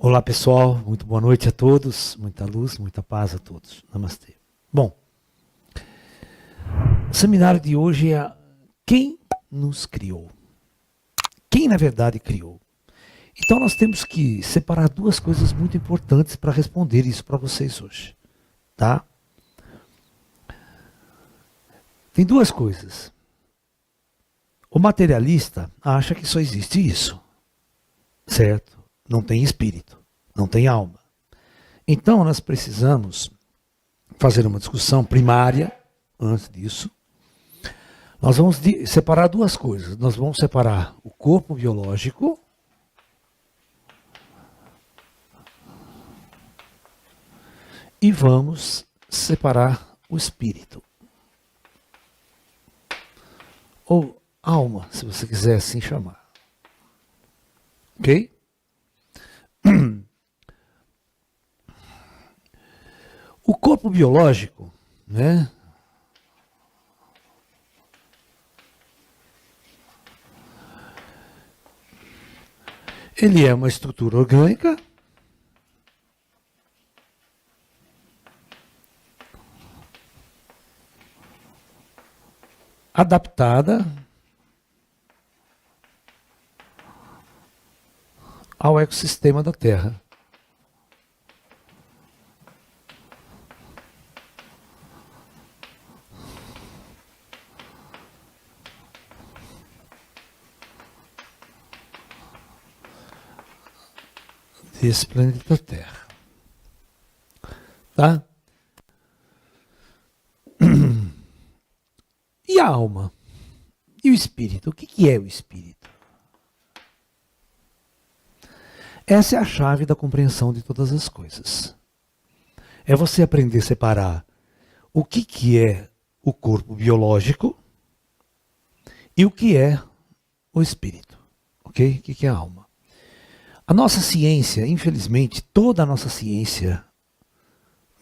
Olá pessoal, muito boa noite a todos, muita luz, muita paz a todos. Namastê. Bom, o seminário de hoje é quem nos criou? Quem na verdade criou? Então nós temos que separar duas coisas muito importantes para responder isso para vocês hoje, tá? Tem duas coisas. O materialista acha que só existe isso, certo? Não tem espírito, não tem alma. Então nós precisamos fazer uma discussão primária antes disso. Nós vamos separar duas coisas. Nós vamos separar o corpo biológico e vamos separar o espírito. Ou alma, se você quiser assim chamar. Ok? O corpo biológico, né? Ele é uma estrutura orgânica adaptada ao ecossistema da Terra. Desse planeta Terra. Tá? E a alma? E o espírito? O que é o espírito? Essa é a chave da compreensão de todas as coisas. É você aprender a separar o que é o corpo biológico e o que é o espírito. Ok? O que é a alma? A nossa ciência, infelizmente, toda a nossa ciência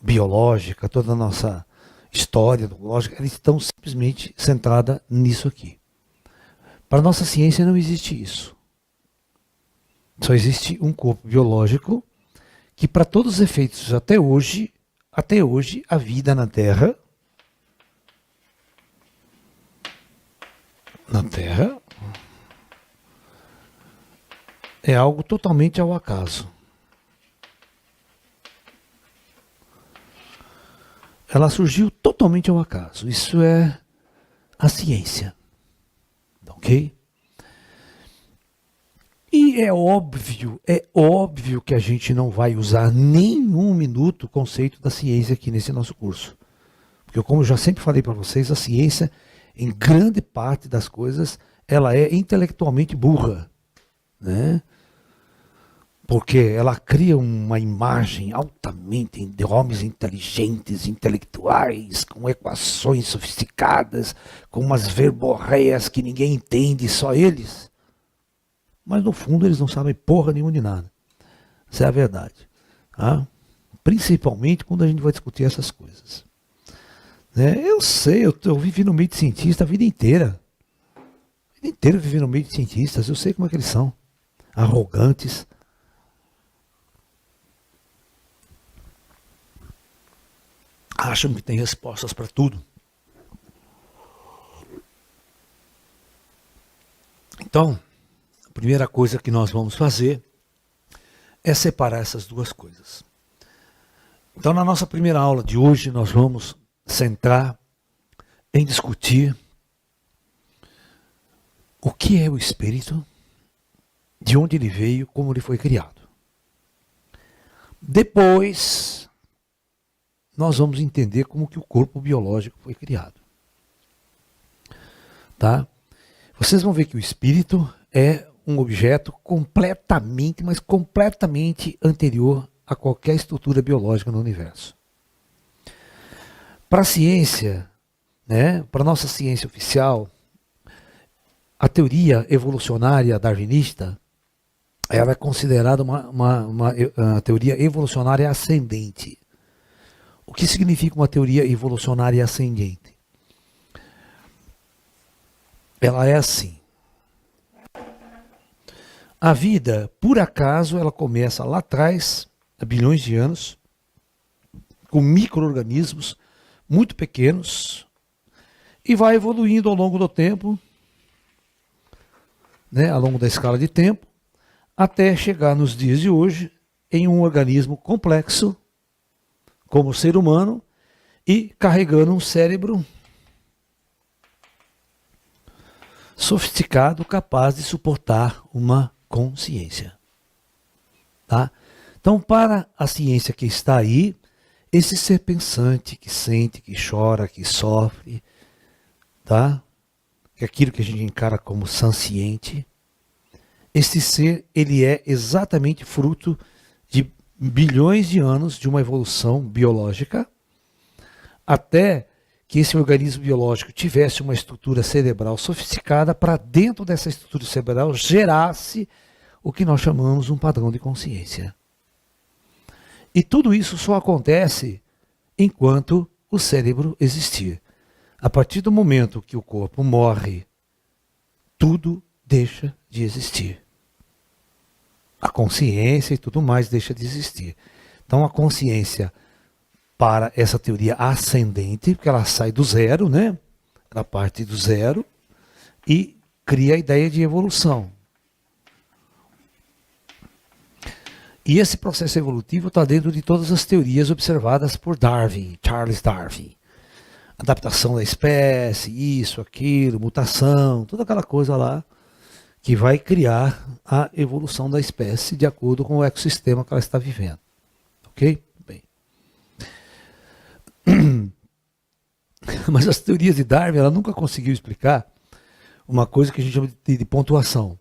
biológica, toda a nossa história biológica, elas estão simplesmente centrada nisso aqui. Para a nossa ciência não existe isso. Só existe um corpo biológico que, para todos os efeitos, até hoje, a vida na Terra, é algo totalmente ao acaso. Ela surgiu totalmente ao acaso. Isso é a ciência. Ok? E é óbvio que a gente não vai usar nenhum minuto o conceito da ciência aqui nesse nosso curso. Porque como eu já sempre falei para vocês, a ciência, em grande parte das coisas, ela é intelectualmente burra. Né? Porque ela cria uma imagem altamente de homens inteligentes, intelectuais, com equações sofisticadas, com umas verborreias que ninguém entende, só eles. Mas no fundo eles não sabem porra nenhuma de nada. Essa é a verdade. Tá? Principalmente quando a gente vai discutir essas coisas. Né? Eu sei, eu vivi no meio de cientistas a vida inteira. A vida inteira eu vivi no meio de cientistas, eu sei como é que eles são. Arrogantes. Acham que tem respostas para tudo. Então, a primeira coisa que nós vamos fazer é separar essas duas coisas. Então, na nossa primeira aula de hoje, nós vamos centrar em discutir o que é o espírito, de onde ele veio, como ele foi criado. Depois, nós vamos entender como que o corpo biológico foi criado. Tá? Vocês vão ver que o espírito é um objeto completamente, mas completamente anterior a qualquer estrutura biológica no universo. Para a ciência, né, para a nossa ciência oficial, a teoria evolucionária darwinista ela é considerada uma teoria evolucionária ascendente. O que significa uma teoria evolucionária ascendente? Ela é assim. A vida, por acaso, ela começa lá atrás, há bilhões de anos, com micro-organismos muito pequenos, e vai evoluindo ao longo do tempo, né, ao longo da escala de tempo, até chegar nos dias de hoje em um organismo complexo, como o ser humano, e carregando um cérebro sofisticado, capaz de suportar uma consciência. Tá? Então, para a ciência que está aí, esse ser pensante, que sente, que chora, que sofre, tá? Que é aquilo que a gente encara como sanciente, esse ser, ele é exatamente fruto de bilhões de anos de uma evolução biológica, até que esse organismo biológico tivesse uma estrutura cerebral sofisticada para dentro dessa estrutura cerebral gerasse o que nós chamamos um padrão de consciência. E tudo isso só acontece enquanto o cérebro existir. A partir do momento que o corpo morre, tudo deixa de existir. A consciência e tudo mais deixa de existir. Então a consciência, para essa teoria ascendente, porque ela sai do zero, né? Ela parte do zero e cria a ideia de evolução. E esse processo evolutivo está dentro de todas as teorias observadas por Darwin, Charles Darwin. Adaptação da espécie, isso, aquilo, mutação, toda aquela coisa lá que vai criar a evolução da espécie de acordo com o ecossistema que ela está vivendo. Ok? Bem. Mas as teorias de Darwin, ela nunca conseguiu explicar uma coisa que a gente chama de pontuação.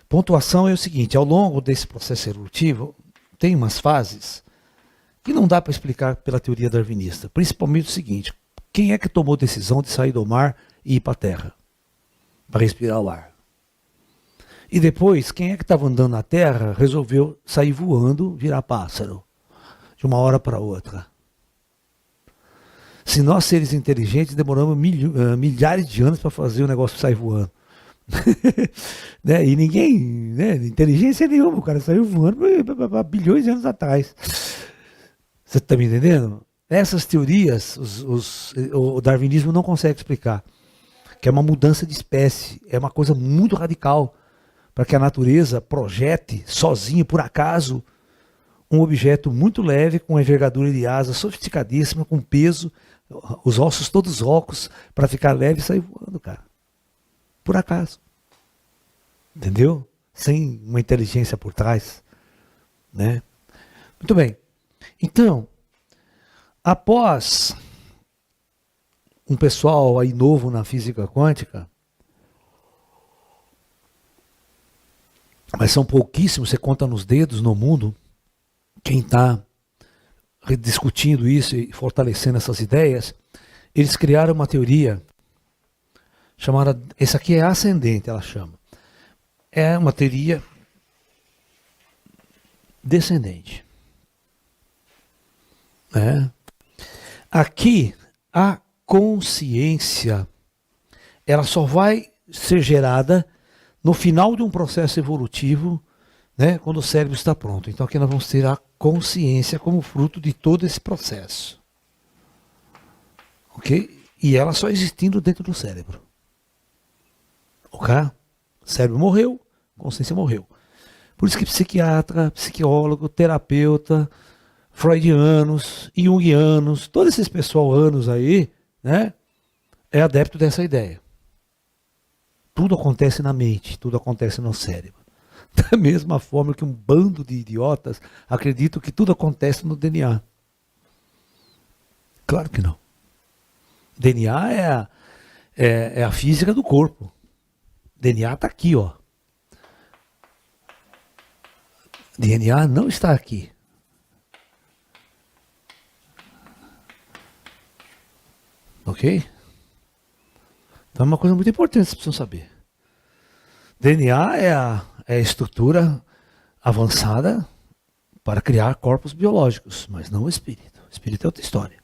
Pontuação é o seguinte, ao longo desse processo evolutivo, tem umas fases que não dá para explicar pela teoria darwinista. Principalmente o seguinte, quem é que tomou a decisão de sair do mar e ir para a terra? Para respirar o ar. E depois, quem é que estava andando na terra resolveu sair voando, virar pássaro, de uma hora para outra? Se nós, seres inteligentes, demoramos milhares de anos para fazer o negócio sair voando. Né? E ninguém, né? Inteligência nenhuma, o cara saiu voando há bilhões de anos atrás. Você está me entendendo? Essas teorias, o darwinismo não consegue explicar. Que é uma mudança de espécie, é uma coisa muito radical para que a natureza projete sozinha, por acaso, um objeto muito leve, com uma envergadura de asa sofisticadíssima, com peso, os ossos todos ocos, para ficar leve e sair voando, cara. Por acaso. Entendeu? Sem uma inteligência por trás. Né? Muito bem. Então, após um pessoal aí novo na física quântica, mas são pouquíssimos, você conta nos dedos no mundo, quem está discutindo isso e fortalecendo essas ideias, eles criaram uma teoria chamada, essa aqui é ascendente, ela chama. É uma teoria descendente. Aqui, a consciência, ela só vai ser gerada no final de um processo evolutivo, né, quando o cérebro está pronto. Então aqui nós vamos ter a consciência como fruto de todo esse processo. Ok? E ela só existindo dentro do cérebro. Ok? O cérebro morreu, a consciência morreu. Por isso que psiquiatra, psicólogo, terapeuta, freudianos, jungianos, todos esses pessoal-anos aí, né, é adepto dessa ideia. Tudo acontece na mente, tudo acontece no cérebro. Da mesma forma que um bando de idiotas acreditam que tudo acontece no DNA. Claro que não. DNA é a física do corpo. DNA está aqui, ó. DNA não está aqui. Ok? Então é uma coisa muito importante que vocês precisam saber. DNA é a estrutura avançada para criar corpos biológicos, mas não o espírito. O espírito é outra história.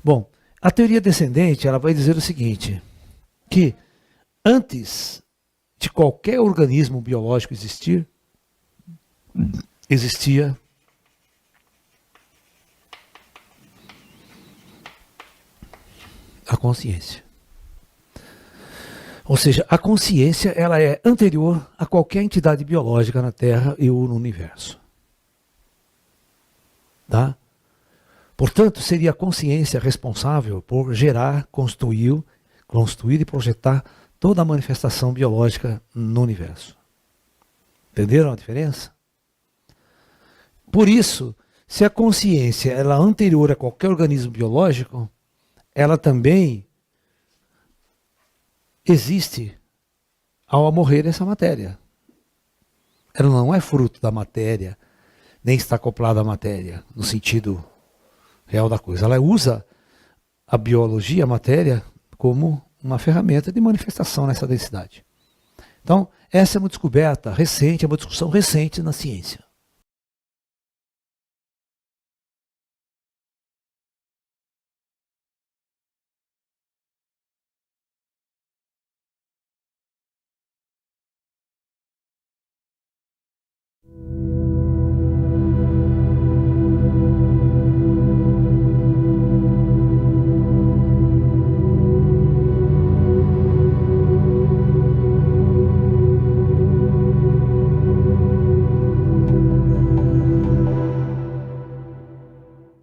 Bom, a teoria descendente, ela vai dizer o seguinte, que antes de qualquer organismo biológico existir, existia a consciência. Ou seja, a consciência ela é anterior a qualquer entidade biológica na Terra e ou no universo. Tá? Portanto, seria a consciência responsável por gerar, construir e projetar toda a manifestação biológica no universo. Entenderam a diferença? Por isso, se a consciência ela é anterior a qualquer organismo biológico, ela também existe ao morrer essa matéria. Ela não é fruto da matéria, nem está acoplada à matéria, no sentido real da coisa. Ela usa a biologia, a matéria, como uma ferramenta de manifestação nessa densidade. Então, essa é uma descoberta recente, é uma discussão recente na ciência.